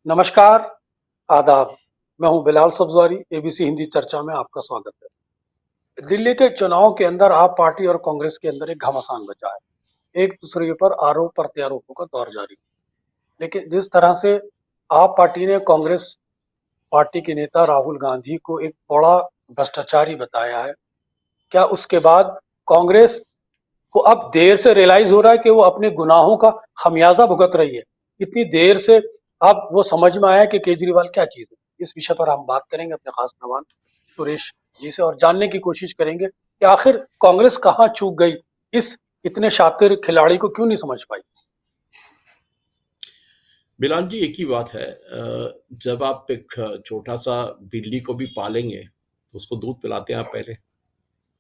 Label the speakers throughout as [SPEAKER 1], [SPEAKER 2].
[SPEAKER 1] नमस्कार, आदाब। मैं हूं बिलाल सब्ज़वारी। एबीसी हिंदी चर्चा में आपका स्वागत है। दिल्ली के चुनाव के अंदर आप पार्टी और कांग्रेस के अंदर एक घमासान बचा है। एक दूसरे पर आरोप प्रत्यारोपों का दौर जारी है। लेकिन जिस तरह से आप पार्टी ने कांग्रेस पार्टी के नेता राहुल गांधी को एक बड़ा भ्रष्टाचारी बताया है, क्या उसके बाद कांग्रेस को अब देर से रियलाइज हो रहा है कि वो अपने गुनाहों का खमियाजा भुगत रही है? इतनी देर से अब वो समझ में आया कि केजरीवाल क्या चीज है। इस विषय पर हम बात करेंगे अपने खास मेहमान सुरेश जी से और जानने की कोशिश करेंगे कि आखिर कांग्रेस कहाँ चूक गई, इस इतने शातिर खिलाड़ी को क्यों नहीं समझ पाई।
[SPEAKER 2] बिलाल जी, एक ही बात है। जब आप एक छोटा सा बिल्ली को भी पालेंगे तो उसको दूध पिलाते हैं आप पहले।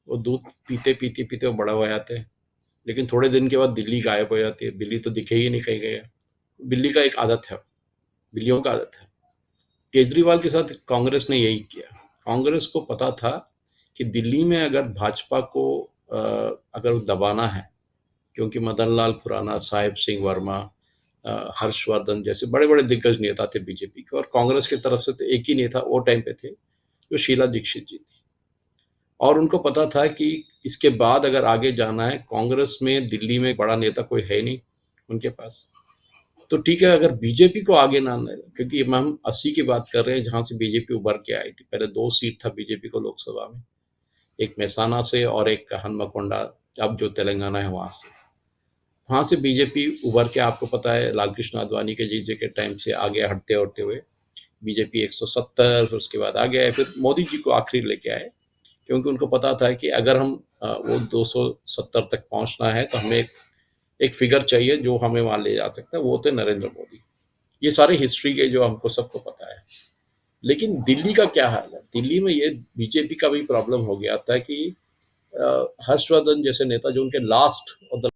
[SPEAKER 2] वो दूध पीते पीते पीते वो बड़ा हो जाते हैं, लेकिन थोड़े दिन के बाद बिल्ली गायब हो जाती है। बिल्ली तो दिखे ही नहीं कहीं गया। बिल्ली का एक आदत है, बिल्लियों का आदत है। केजरीवाल के साथ कांग्रेस ने यही किया। कांग्रेस को पता था कि दिल्ली में अगर भाजपा को अगर दबाना है, क्योंकि मदन लाल खुराना, साहिब सिंह वर्मा, हर्षवर्धन जैसे बड़े बड़े दिग्गज नेता थे बीजेपी के, और कांग्रेस की तरफ से तो एक ही नेता वो टाइम पे थे जो शीला दीक्षित जी थी। और उनको पता था कि इसके बाद अगर आगे जाना है, कांग्रेस में दिल्ली में बड़ा नेता कोई है नहीं उनके पास। तो ठीक है, अगर बीजेपी को आगे ना, क्योंकि हम 80 की बात कर रहे हैं जहां से बीजेपी उभर के आई थी। पहले 2 सीट था बीजेपी को लोकसभा में, एक मेहसाना से और एक हनमकोंडा, अब जो तेलंगाना है वहां से। वहाँ से बीजेपी उभर के, आपको पता है, लाल कृष्ण आडवाणी के जीजे के टाइम से आगे हटते होते हुए बीजेपी 170, फिर उसके बाद आ गया, फिर मोदी जी को आखिरी लेके आए, क्योंकि उनको पता था कि अगर हम वो 270 तक पहुंचना है तो हमें एक फिगर चाहिए जो हमें वहां ले जा सकता है, वो थे नरेंद्र मोदी। ये सारे हिस्ट्री के जो हमको सबको पता है। लेकिन दिल्ली का क्या हाल है? दिल्ली में ये बीजेपी का भी प्रॉब्लम हो गया था कि हर्षवर्धन जैसे नेता जो उनके लास्ट ऑफ द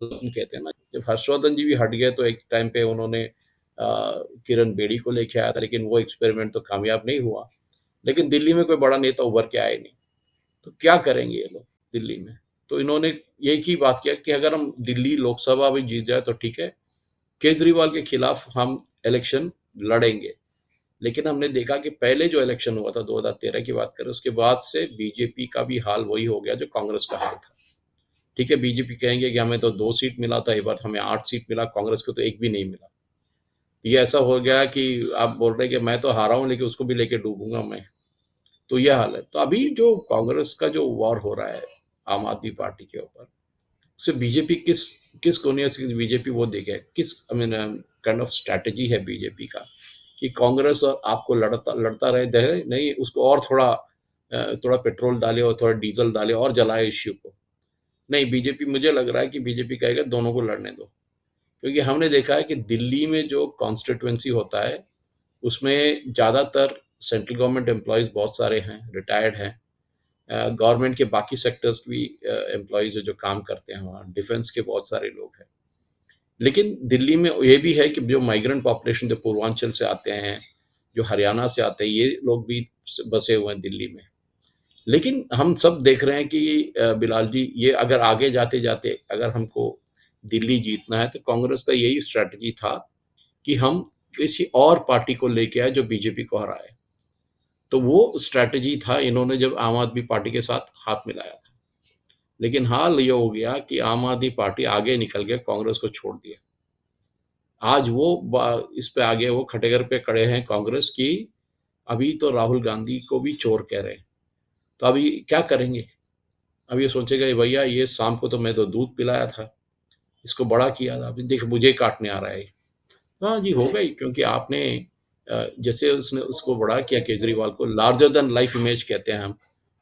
[SPEAKER 2] कहते हैं ना, जब हर्षवर्धन जी भी हट गए तो एक टाइम पे उन्होंने किरण बेदी को लेके आया था, लेकिन वो एक्सपेरिमेंट तो कामयाब नहीं हुआ। लेकिन दिल्ली में कोई बड़ा नेता उभर के आए नहीं। तो क्या करेंगे ये लोग दिल्ली में? तो इन्होंने एक ही बात किया कि अगर हम दिल्ली लोकसभा भी जीत जाए तो ठीक है, केजरीवाल के खिलाफ हम इलेक्शन लड़ेंगे। लेकिन हमने देखा कि पहले जो इलेक्शन हुआ था 2013 की बात करें, उसके बाद से बीजेपी का भी हाल वही हो गया जो कांग्रेस का हाल था। ठीक है, बीजेपी कहेंगे कि हमें तो 2 सीट मिला था, इस बार हमें 8 सीट मिला, कांग्रेस को तो एक भी नहीं मिला। तो ये ऐसा हो गया कि आप बोल रहे हैं कि मैं तो हारा हूं लेकिन उसको भी लेके डूबूंगा मैं। तो ये हाल है। तो अभी जो कांग्रेस का जो वॉर हो रहा है आम आदमी पार्टी के ऊपर, उससे बीजेपी किस किस कोने से बीजेपी वो देखे, किस I mean kind of strategy है बीजेपी का कि कांग्रेस और आपको लड़ता लड़ता रहे दे, नहीं उसको और थोड़ा थोड़ा पेट्रोल डाले और थोड़ा डीजल डाले और जलाए इश्यू को। नहीं, बीजेपी, मुझे लग रहा है कि बीजेपी कहेगा दोनों को लड़ने दो। क्योंकि हमने देखा है कि दिल्ली में जो कॉन्स्टिट्यूएंसी होता है उसमें ज़्यादातर सेंट्रल गवर्नमेंट एम्प्लॉयज़ बहुत सारे हैं, रिटायर्ड हैं। गवर्नमेंट के बाकी सेक्टर्स भी एम्प्लॉयज़ जो काम करते हैं वहाँ, डिफेंस के बहुत सारे लोग हैं। लेकिन दिल्ली में ये भी है कि जो माइग्रेंट पॉपुलेशन जो पूर्वांचल से आते हैं, जो हरियाणा से आते हैं, ये लोग भी बसे हुए हैं दिल्ली में। लेकिन हम सब देख रहे हैं कि बिलाल जी, ये अगर आगे जाते जाते अगर हमको दिल्ली जीतना है तो कांग्रेस का यही स्ट्रैटेजी था कि हम किसी और पार्टी को लेके आए जो बीजेपी को हराए। तो वो स्ट्रैटेजी था इन्होंने जब आम आदमी पार्टी के साथ हाथ मिलाया था। लेकिन हाल ये हो गया कि आम आदमी पार्टी आगे निकल के कांग्रेस को छोड़ दिया। आज वो इस पे आगे वो खटेगर पे खड़े हैं कांग्रेस की। अभी तो राहुल गांधी को भी चोर कह रहे हैं। तो अभी क्या करेंगे? अब ये सोचेगा कि भैया ये शाम को तो मैं तो दूध पिलाया था, इसको बड़ा किया था, अभी देख मुझे ही काटने आ रहा है। हाँ जी, हो गई, क्योंकि आपने जैसे उसने उसको बड़ा किया केजरीवाल को, लार्जर देन लाइफ इमेज कहते हैं हम,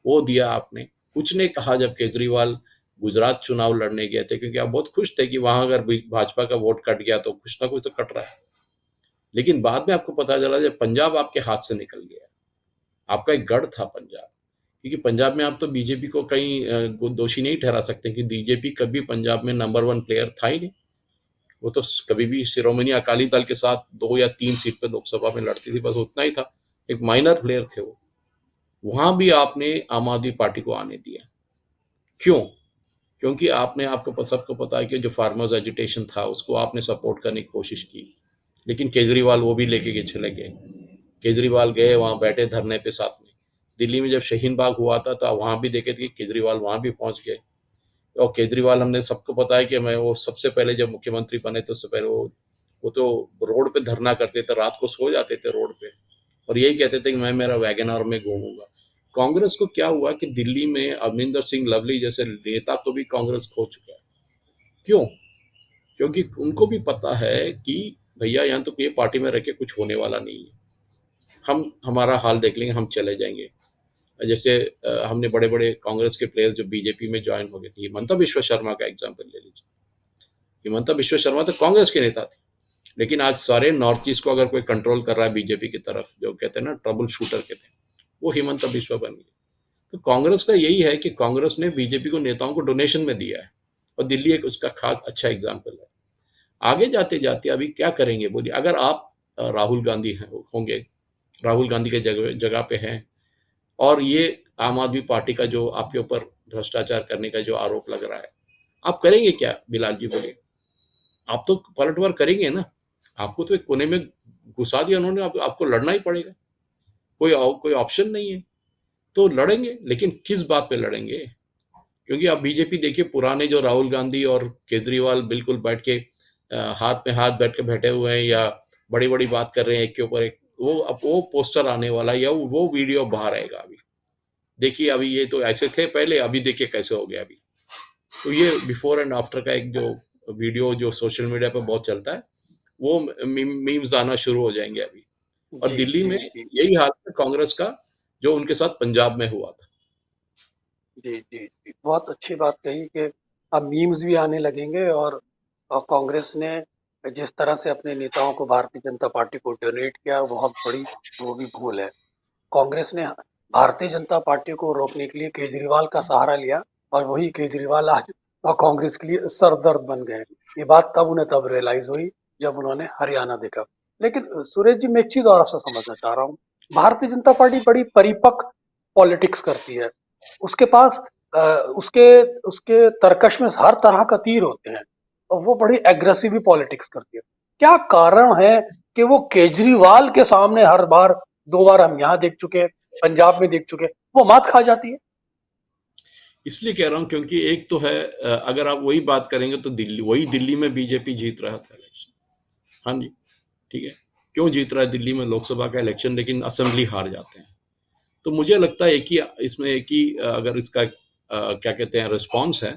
[SPEAKER 2] वो दिया आपने। कुछ नहीं कहा जब केजरीवाल गुजरात चुनाव लड़ने गए थे, क्योंकि आप बहुत खुश थे कि वहां अगर भाजपा का वोट कट गया तो कुछ ना कुछ तो कट रहा है। लेकिन बाद में आपको पता चला जब पंजाब आपके हाथ से निकल गया, आपका एक गढ़ था पंजाब, क्योंकि पंजाब में आप तो बीजेपी को कहीं दोषी नहीं ठहरा सकते कि बीजेपी कभी पंजाब में नंबर 1 प्लेयर था ही नहीं। वो तो कभी भी शिरोमणि अकाली दल के साथ 2 या 3 सीट पे लोकसभा में लड़ती थी, बस उतना ही था। एक माइनर प्लेयर थे वो। वहां भी आपने आम आदमी पार्टी को आने दिया। क्यों? क्योंकि आपने, आपको सबको पता है कि जो फार्मर्स एजिटेशन था उसको आपने सपोर्ट करने की कोशिश की। लेकिन केजरीवाल वो भी लेके के चले गए। केजरीवाल गए, वहाँ बैठे धरने पे साथ में। दिल्ली में जब शाहीन बाग हुआ था तो वहाँ भी देखे थे कि केजरीवाल वहाँ भी पहुँच गए। और केजरीवाल, हमने सबको पता है कि मैं वो सबसे पहले जब मुख्यमंत्री बने तो उससे पहले वो तो रोड पे धरना करते थे, रात को सो जाते थे रोड पे, और यही कहते थे कि मैं मेरा वैगन आर में घूमूंगा। कांग्रेस को क्या हुआ कि दिल्ली में अमरिंदर सिंह लवली जैसे नेता को भी कांग्रेस खो चुका है। क्यों? क्योंकि उनको भी पता है कि भैया यहाँ तो ये पार्टी में रह के कुछ होने वाला नहीं है, हम हमारा हाल देख लेंगे, हम चले जाएंगे। जैसे हमने बड़े बड़े कांग्रेस के प्लेयर्स जो बीजेपी में ज्वाइन हो गए थे, हिमंता विश्व शर्मा का एग्जाम्पल ले लीजिए। हिमंता विश्व शर्मा तो कांग्रेस के नेता थे, लेकिन आज सारे नॉर्थ ईस्ट को अगर कोई कंट्रोल कर रहा है बीजेपी की तरफ, जो कहते हैं ना ट्रबल शूटर के थे, वो हिमंता विश्व बन गए। तो कांग्रेस का यही है कि कांग्रेस ने बीजेपी को नेताओं को डोनेशन में दिया है, और दिल्ली एक उसका खास अच्छा एग्जाम्पल है। आगे जाते जाते अभी क्या करेंगे बोलिए? अगर आप राहुल गांधी होंगे, राहुल गांधी के जगह जगह पे हैं, और ये आम आदमी पार्टी का जो आपके ऊपर भ्रष्टाचार करने का जो आरोप लग रहा है, आप करेंगे क्या बिलाल जी बोलिए? आप तो पलटवार करेंगे ना? आपको तो एक कोने में घुसा दिया उन्होंने, आपको लड़ना ही पड़ेगा, कोई ऑप्शन नहीं है। तो लड़ेंगे, लेकिन किस बात पे लड़ेंगे? क्योंकि अब बीजेपी देखिए, पुराने जो राहुल गांधी और केजरीवाल बिल्कुल बैठ के हाथ में हाथ बैठ के बैठे हुए हैं, या बड़ी बड़ी बात कर रहे हैं एक के ऊपर एक, वो अब वो पोस्टर आने वाला है, या वो वीडियो बाहर आएगा अभी। देखिए अभी ये तो ऐसे थे पहले, अभी देखिए कैसे हो गया अभी। तो ये बिफोर एंड आफ्टर का एक जो वीडियो जो सोशल मीडिया पे बहुत चलता है, वो मीम्स आना शुरू हो जाएंगे अभी। और
[SPEAKER 1] जी,
[SPEAKER 2] दिल्ली
[SPEAKER 1] जी,
[SPEAKER 2] में
[SPEAKER 1] जी,
[SPEAKER 2] यही हाल है कांग्रेस का, जो उनके साथ पंजाब में हुआ था।
[SPEAKER 1] जी, जी, जी। बहुत अच्छी बात कही कि अब मीम्स भी आने लगेंगे और कांग्रेस ने जिस तरह से अपने नेताओं को भारतीय जनता पार्टी को डोनेट किया, वो बहुत बड़ी वो भी भूल है। कांग्रेस ने भारतीय जनता पार्टी को रोकने के लिए केजरीवाल का सहारा लिया और वही केजरीवाल आज कांग्रेस के लिए सरदर्द बन गए। ये बात तब उन्हें तब रियलाइज हुई जब उन्होंने हरियाणा देखा। लेकिन सुरेश जी, मैं एक चीज और आपसे समझना चाह रहा हूँ। भारतीय जनता पार्टी बड़ी परिपक्व पॉलिटिक्स करती है। उसके पास उसके उसके तरकश में हर तरह का तीर होते हैं और वो बड़ी एग्रेसिव पॉलिटिक्स करती है। क्या कारण है कि वो केजरीवाल के सामने हर बार, 2 बार हम यहाँ देख चुके, पंजाब में देख चुके, वो मात खा जाती है?
[SPEAKER 2] इसलिए कह रहा हूँ क्योंकि एक तो है, अगर आप वही बात करेंगे तो दिल्ली में बीजेपी जीत रहा था इलेक्शन। हाँ जी, ठीक है। क्यों जीत रहा है दिल्ली में लोकसभा का इलेक्शन, लेकिन असेंबली हार जाते हैं? तो मुझे लगता है एक ही अगर इसका क्या कहते हैं रिस्पॉन्स है,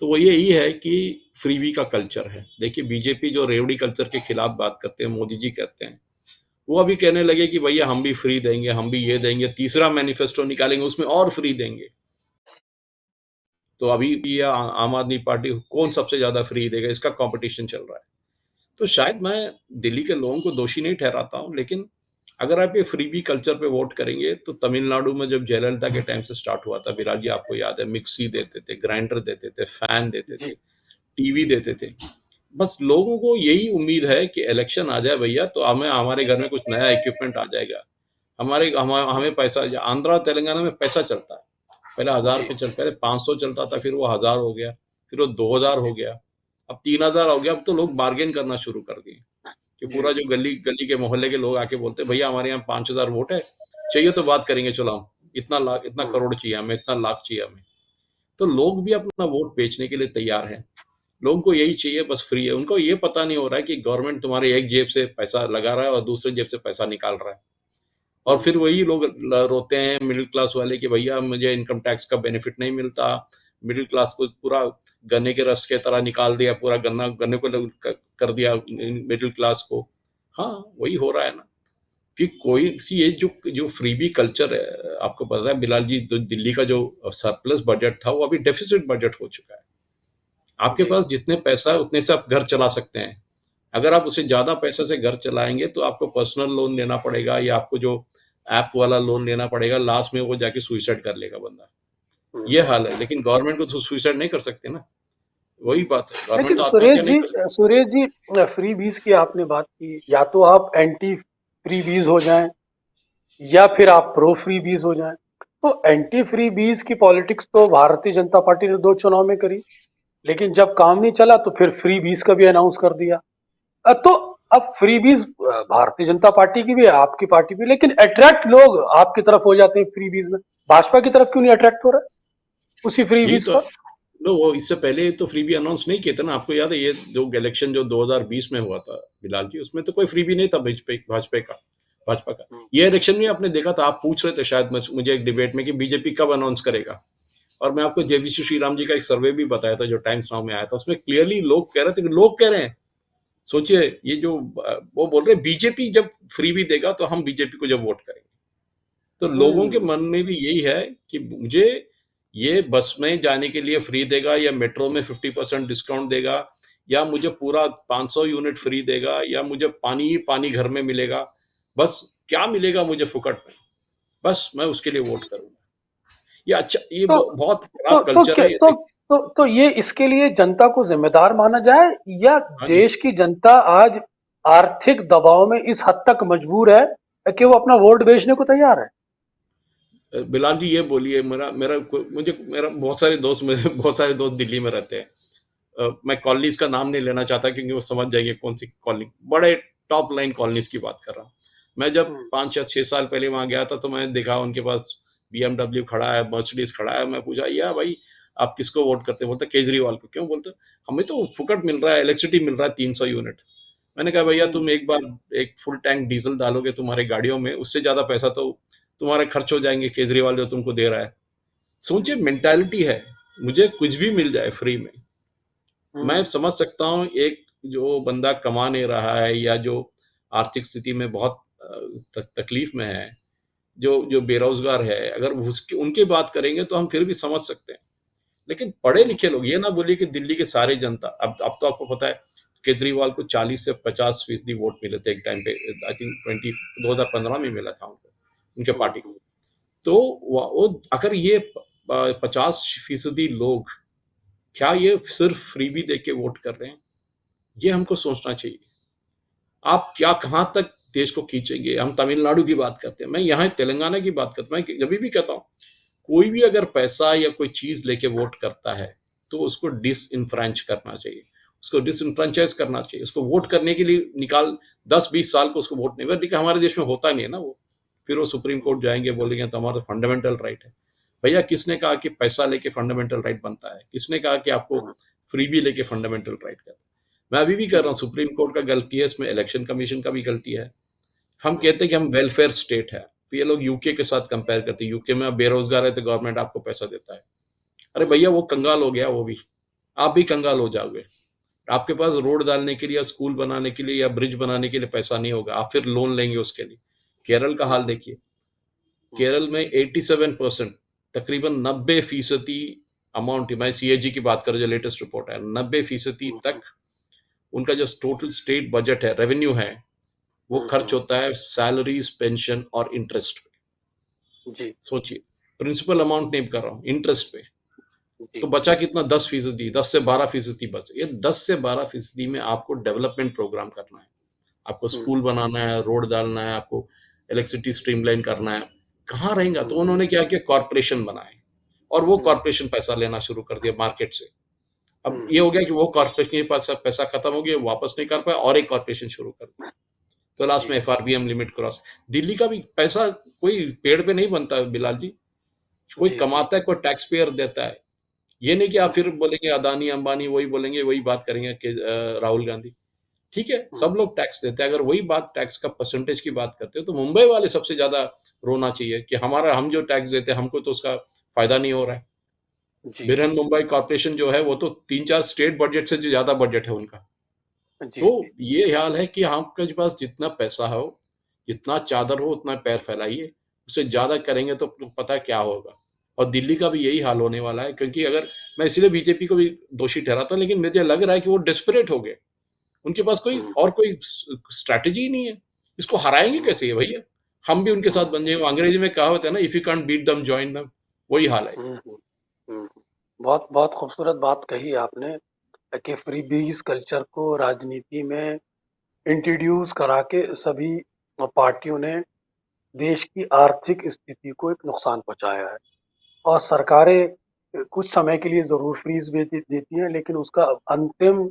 [SPEAKER 2] तो वो यही है कि फ्रीबी का कल्चर है। देखिए बीजेपी जो रेवड़ी कल्चर के खिलाफ बात करते हैं, मोदी जी कहते हैं, वो अभी कहने लगे कि भैया हम भी फ्री देंगे, हम भी ये देंगे, तीसरा मैनिफेस्टो निकालेंगे उसमें और फ्री देंगे। तो अभी भी आम आदमी पार्टी कौन सबसे ज्यादा फ्री देगा, इसका कंपटीशन चल रहा है। तो शायद मैं दिल्ली के लोगों को दोषी नहीं ठहराता हूँ, लेकिन अगर आप ये फ्रीबी कल्चर पे वोट करेंगे तो तमिलनाडु में जब जयललिता के टाइम से स्टार्ट हुआ था, विराट जी आपको याद है, मिक्सी देते थे, ग्राइंडर देते थे, फैन देते थे,
[SPEAKER 1] जी,
[SPEAKER 2] टीवी देते थे। बस लोगों को यही उम्मीद है कि इलेक्शन आ जाए भैया, तो हमें हमारे घर में कुछ नया इक्विपमेंट आ जाएगा, हमें पैसा, आंध्रा तेलंगाना में पैसा चलता है। पहले हजार
[SPEAKER 1] जी,
[SPEAKER 2] पे चल पहले 500 चलता था, फिर वो 1000 हो गया, फिर वो 2000 हो गया, अब 3000 हो गया। अब तो लोग बार्गेन करना शुरू कर दिए कि
[SPEAKER 1] जी,
[SPEAKER 2] पूरा जो गली गली के मोहल्ले के लोग आके बोलते हैं, भैया हमारे यहाँ 5000 वोट है, चाहिए तो बात करेंगे, चलो हम इतना लाख, इतना
[SPEAKER 1] हम्म,
[SPEAKER 2] करोड़ चाहिए हमें, इतना लाख चाहिए हमें। तो लोग भी अपना वोट बेचने के लिए तैयार हैं। लोगों को यही चाहिए, बस फ्री है। उनको ये पता नहीं हो रहा है कि गवर्नमेंट तुम्हारे एक जेब से पैसा लगा रहा है और दूसरे जेब से पैसा निकाल रहा है। और
[SPEAKER 1] हम्म,
[SPEAKER 2] फिर वही लोग रोते हैं मिडिल क्लास वाले कि भैया मुझे इनकम टैक्स का बेनिफिट नहीं मिलता। मिडिल क्लास को पूरा गन्ने के रस के तरह निकाल दिया, पूरा गन्ने को कर दिया मिडिल क्लास को। हाँ, वही हो रहा है ना, कि कोई सी ये जो जो फ्रीबी कल्चर है, आपको पता है बिलाल जी, तो दिल्ली का जो सरप्लस बजट था वो अभी डेफिसिट बजट हो चुका है। आपके
[SPEAKER 1] जी,
[SPEAKER 2] पास जितने पैसा है उतने से आप घर चला सकते हैं। अगर आप उसे ज्यादा पैसे से घर चलाएंगे तो आपको पर्सनल लोन लेना पड़ेगा, या आपको जो ऐप वाला लोन लेना पड़ेगा, लास्ट में वो जाके सुइसाइड कर लेगा बंदा। ये
[SPEAKER 1] हम्म।
[SPEAKER 2] हाल है, लेकिन गवर्नमेंट को तो सुइसाइड नहीं कर सकते ना। वही बात है, गवर्नमेंट
[SPEAKER 1] लेकिन
[SPEAKER 2] तो
[SPEAKER 1] सुरेश
[SPEAKER 2] आत्महत्या नहीं
[SPEAKER 1] जी,
[SPEAKER 2] कर सकती।
[SPEAKER 1] फ्री बीज की आपने बात की, या तो आप एंटी फ्री बीज हो जाएं या फिर आप प्रो फ्री बीज हो जाएं। तो एंटी फ्री बीज की पॉलिटिक्स तो भारतीय जनता पार्टी ने 2 चुनाव में करी, लेकिन जब काम नहीं चला तो फिर फ्री बीज का भी अनाउंस कर दिया। तो अब फ्रीबीज भारतीय जनता पार्टी की भी है, आपकी पार्टी भी, लेकिन अट्रैक्ट लोग आपकी तरफ हो जाते हैं फ्रीबीज में। भाजपा की तरफ क्यों नहीं अट्रैक्ट हो रहा है उसी
[SPEAKER 2] यही
[SPEAKER 1] फ्रीबीज
[SPEAKER 2] तो।
[SPEAKER 1] पर?
[SPEAKER 2] नो, वो इससे पहले तो फ्रीबी अनाउंस नहीं किए थे ना, आपको याद है ये जो इलेक्शन जो 2020 में हुआ था बिलाल जी, उसमें तो कोई फ्रीबी नहीं था भाजपा का।
[SPEAKER 1] हम्म,
[SPEAKER 2] ये इलेक्शन में आपने देखा था, आप पूछ रहे थे शायद मुझे एक डिबेट में कि बीजेपी कब अनाउंस करेगा, और मैं आपको जेवीसी श्रीराम जी का एक सर्वे भी बताया था जो टाइम्स नाउ में आया था, उसमें क्लियरली लोग कह रहे थे कि लोग कह रहे हैं, सोचिए ये जो वो बोल रहे हैं बीजेपी जब फ्रीबी देगा तो हम बीजेपी को जब वोट करेंगे। तो लोगों के
[SPEAKER 1] हम्म,
[SPEAKER 2] मन में भी यही है कि मुझे ये बस में जाने के लिए फ्री देगा, या मेट्रो में 50% डिस्काउंट देगा, या मुझे पूरा 500 यूनिट फ्री देगा, या मुझे पानी ही पानी घर में मिलेगा, बस क्या मिलेगा मुझे फुकट में, बस मैं उसके लिए वोट करूंगा। ये अच्छा, ये
[SPEAKER 1] तो
[SPEAKER 2] बहुत
[SPEAKER 1] तो
[SPEAKER 2] खराब
[SPEAKER 1] तो
[SPEAKER 2] कल्चर
[SPEAKER 1] क्या
[SPEAKER 2] है ये,
[SPEAKER 1] तो
[SPEAKER 2] देख।
[SPEAKER 1] तो ये इसके लिए जनता को जिम्मेदार माना जाए, या
[SPEAKER 2] हाँ जी।
[SPEAKER 1] देश की जनता आज आर्थिक दबाव में इस हद तक मजबूर है कि वो अपना वोट बेचने को तैयार है?
[SPEAKER 2] बिलाल जी ये बोलिए, मेरा मेरा मुझे मेरा बहुत सारे दोस्त मेरे बहुत सारे दोस्त दिल्ली में रहते हैं। मैं कॉलोनीज का नाम नहीं लेना चाहता क्योंकि वो समझ जाएंगे कौन सी कॉलोनी, बड़े टॉप लाइन कॉलोनीज की बात कर रहा हूँ। मैं जब
[SPEAKER 1] हम्म,
[SPEAKER 2] 5 या 6 साल पहले वहां गया था तो मैंने देखा उनके पास BMW खड़ा है, मर्सिडीज खड़ा है। मैं पूछा, या भाई आप किसको वोट करते हैं? बोलते केजरीवाल को। क्यों? बोलते हमें तो फुकट मिल रहा है, इलेक्ट्रिसिटी मिल रहा है 300 यूनिट। मैंने कहा भैया
[SPEAKER 1] हम्म,
[SPEAKER 2] तुम एक बार एक फुल टैंक डीजल डालोगे तुम्हारे गाड़ियों में, उससे ज्यादा पैसा तो तुम्हारे खर्च हो जाएंगे केजरीवाल जो तुमको दे रहा है। सोचिए
[SPEAKER 1] हम्म,
[SPEAKER 2] मेंटालिटी है, मुझे कुछ भी मिल जाए फ्री में। मैं
[SPEAKER 1] हम्म,
[SPEAKER 2] समझ सकता हूँ एक जो बंदा कमा नहीं रहा है, या जो आर्थिक स्थिति में बहुत तकलीफ में है, जो जो बेरोजगार है, अगर उसकी उनकी बात करेंगे तो हम फिर भी समझ सकते हैं। लेकिन पढ़े
[SPEAKER 1] हम्म,
[SPEAKER 2] लिखे लोग, ये ना बोलिए कि दिल्ली के सारे जनता, अब तो आपको पता है केजरीवाल को 40 से 50% वोट मिले थे एक टाइम पे, आई थिंक 2015 में मिला था उनको, उनके पार्टी को।
[SPEAKER 1] हम्म,
[SPEAKER 2] तो वो अगर ये 50% लोग, क्या ये सिर्फ फ्रीबी दे के वोट कर रहे हैं? ये हमको सोचना चाहिए। आप क्या कहाँ तक देश को खींचेंगे? हम तमिलनाडु की बात करते हैं, मैं यहाँ तेलंगाना की बात करता हूँ। मैं जब भी कहता हूँ कोई भी अगर पैसा या कोई चीज लेके वोट करता है तो उसको डिसइंफ्रेंच करना चाहिए, उसको डिसइंफ्रेंचाइज करना चाहिए, उसको वोट करने के लिए निकाल 10-20 साल को उसको वोट नहीं, लेकिन हमारे देश में होता नहीं है ना वो। फिर वो सुप्रीम कोर्ट जाएंगे, बोलेंगे तो हमारा फंडामेंटल राइट है। भैया किसने कहा कि पैसा लेके फंडामेंटल राइट बनता है? किसने कहा कि आपको
[SPEAKER 1] हम्म,
[SPEAKER 2] फ्री भी लेके फंडामेंटल राइट करता है? मैं अभी भी कर रहा हूँ,
[SPEAKER 1] हम्म,
[SPEAKER 2] सुप्रीम कोर्ट का गलती है इसमें, इलेक्शन कमीशन का भी गलती है। हम
[SPEAKER 1] हम्म,
[SPEAKER 2] कहते हैं कि हम वेलफेयर स्टेट है, फिर ये लोग यूके के साथ कंपेयर करते हैं, यूके में आप बेरोजगार है तो गवर्नमेंट आपको पैसा देता है। अरे
[SPEAKER 1] हम्म,
[SPEAKER 2] भैया वो कंगाल हो गया, वो भी आप भी कंगाल हो जाओगे। आपके पास रोड डालने के लिए या स्कूल बनाने के लिए या ब्रिज बनाने के लिए पैसा नहीं होगा, आप फिर लोन लेंगे उसके लिए। केरल का हाल
[SPEAKER 1] हम्म,
[SPEAKER 2] देखिए, केरल में 87%, तकरीबन 90% अमाउंट, मैं सीएजी की बात करूं जो लेटेस्ट रिपोर्ट है, 90%
[SPEAKER 1] हम्म,
[SPEAKER 2] तक उनका जो टोटल स्टेट बजट है, रेवेन्यू है, वो खर्च
[SPEAKER 1] हम्म,
[SPEAKER 2] होता है सैलरीज, पेंशन और इंटरेस्ट पे।
[SPEAKER 1] जी,
[SPEAKER 2] सोचिए, प्रिंसिपल अमाउंट नहीं कर रहा हूँ, इंटरेस्ट पे। तो
[SPEAKER 1] जी,
[SPEAKER 2] बचा कितना? 10%, 10 से 12% बचा। ये 10 से 12% में आपको डेवलपमेंट प्रोग्राम करना है, आपको
[SPEAKER 1] हम्म,
[SPEAKER 2] स्कूल बनाना है, रोड डालना है, आपको इलेक्ट्रिसिटी स्ट्रीमलाइन करना है। कहाँ रहेगा? तो
[SPEAKER 1] हम्म,
[SPEAKER 2] उन्होंने क्या किया, कॉरपोरेशन बनाए, और वो
[SPEAKER 1] हम्म,
[SPEAKER 2] कॉरपोरेशन पैसा लेना शुरू कर दिया मार्केट से। अब ये
[SPEAKER 1] हम्म,
[SPEAKER 2] हो गया कि वो कॉरपोरेशन के पास पैसा खत्म हो गया, वापस नहीं कर पाए, और एक कॉरपोरेशन शुरू कर दी। तो लास्ट
[SPEAKER 1] जी,
[SPEAKER 2] में एफआरबीएम लिमिट क्रॉस। दिल्ली का भी पैसा कोई पेड़ पे नहीं बनता है बिलाल जी, कोई
[SPEAKER 1] जी, जी,
[SPEAKER 2] कमाता है, कोई टैक्स पेयर देता है। ये नहीं कि आप
[SPEAKER 1] हम्म,
[SPEAKER 2] फिर बोलेंगे अदानी अंबानी वही बोलेंगे, वही बात करेंगे कि राहुल गांधी। ठीक है,
[SPEAKER 1] हम्म,
[SPEAKER 2] सब लोग टैक्स देते हैं। अगर वही बात टैक्स का परसेंटेज की बात करते हो तो मुंबई वाले सबसे ज्यादा रोना चाहिए कि हमारा, हम जो टैक्स देते हैं हमको तो उसका फायदा नहीं हो रहा है।
[SPEAKER 1] जी,
[SPEAKER 2] बिरहन मुंबई कॉर्पोरेशन जो है वो तो 3-4 स्टेट बजट से जो ज्यादा बजट है उनका।
[SPEAKER 1] जी,
[SPEAKER 2] तो
[SPEAKER 1] जी,
[SPEAKER 2] ये हाल है कि आपके पास जितना पैसा हो, जितना चादर हो उतना पैर फैलाइए, उससे ज्यादा करेंगे तो आपको पता है क्या होगा। और दिल्ली का भी यही हाल होने वाला है, क्योंकि अगर, मैं इसलिए बीजेपी को भी दोषी ठहराता हूं, लेकिन मुझे लग रहा है कि वो डेस्परेट हो गए। उनके पास कोई
[SPEAKER 1] हम्म,
[SPEAKER 2] और कोई स्ट्रैटेजी ही नहीं है। इसको हराएंगे
[SPEAKER 1] हम्म,
[SPEAKER 2] कैसे ये भैया? हम भी उनके साथ
[SPEAKER 1] हम्म,
[SPEAKER 2] बन जाएंगे। अंग्रेजी में कहावत है ना, इफ यू कांट बीट दम जॉइन दम। वही हाल है।
[SPEAKER 1] हम्म, बहुत बहुत खूबसूरत बात कही आपने कि फ्रीबीज कल्चर को राजनीति में इंट्रोड्यूस करा के सभी पार्टियों ने देश की आर्थिक स्थिति को एक नुकसान पहुंचाया है। और सरकारें कुछ समय के लिए जरूर फ्रीज भी देती हैं, लेकिन उसका अंतिम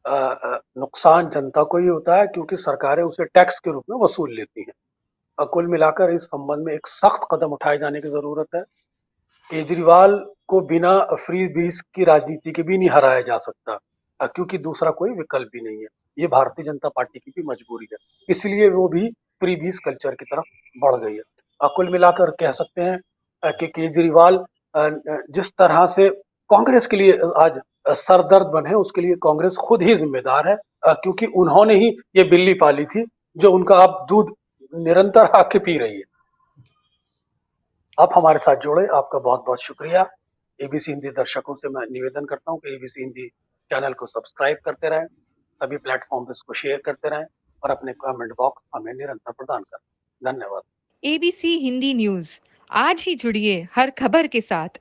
[SPEAKER 1] नुकसान जनता को ही होता है क्योंकि सरकारें उसे टैक्स के रूप में वसूल लेती हैं। कुल मिलाकर इस संबंध में एक सख्त कदम उठाए जाने की जरूरत है। केजरीवाल को बिना फ्री बीस की राजनीति के भी नहीं हराया जा सकता, क्योंकि दूसरा कोई विकल्प भी नहीं है। ये भारतीय जनता पार्टी की भी मजबूरी है, इसलिए वो भी फ्री बीस कल्चर की तरफ बढ़ गई है। कुल मिलाकर कह सकते हैं कि केजरीवाल जिस तरह से कांग्रेस के लिए आज सरदर्द बने, उसके लिए कांग्रेस खुद ही जिम्मेदार है, क्योंकि उन्होंने ही ये बिल्ली पाली थी जो उनका अब दूध निरंतर आके पी रही है। आप हमारे साथ जुड़े, आपका बहुत बहुत शुक्रिया। एबीसी हिंदी दर्शकों से मैं निवेदन करता हूं कि एबीसी हिंदी चैनल को सब्सक्राइब करते रहें, सभी प्लेटफॉर्म पे इसको शेयर करते रहें और अपने कमेंट बॉक्स हमें निरंतर प्रदान करें। धन्यवाद।
[SPEAKER 3] एबीसी हिंदी न्यूज, आज ही जुड़िए हर खबर के साथ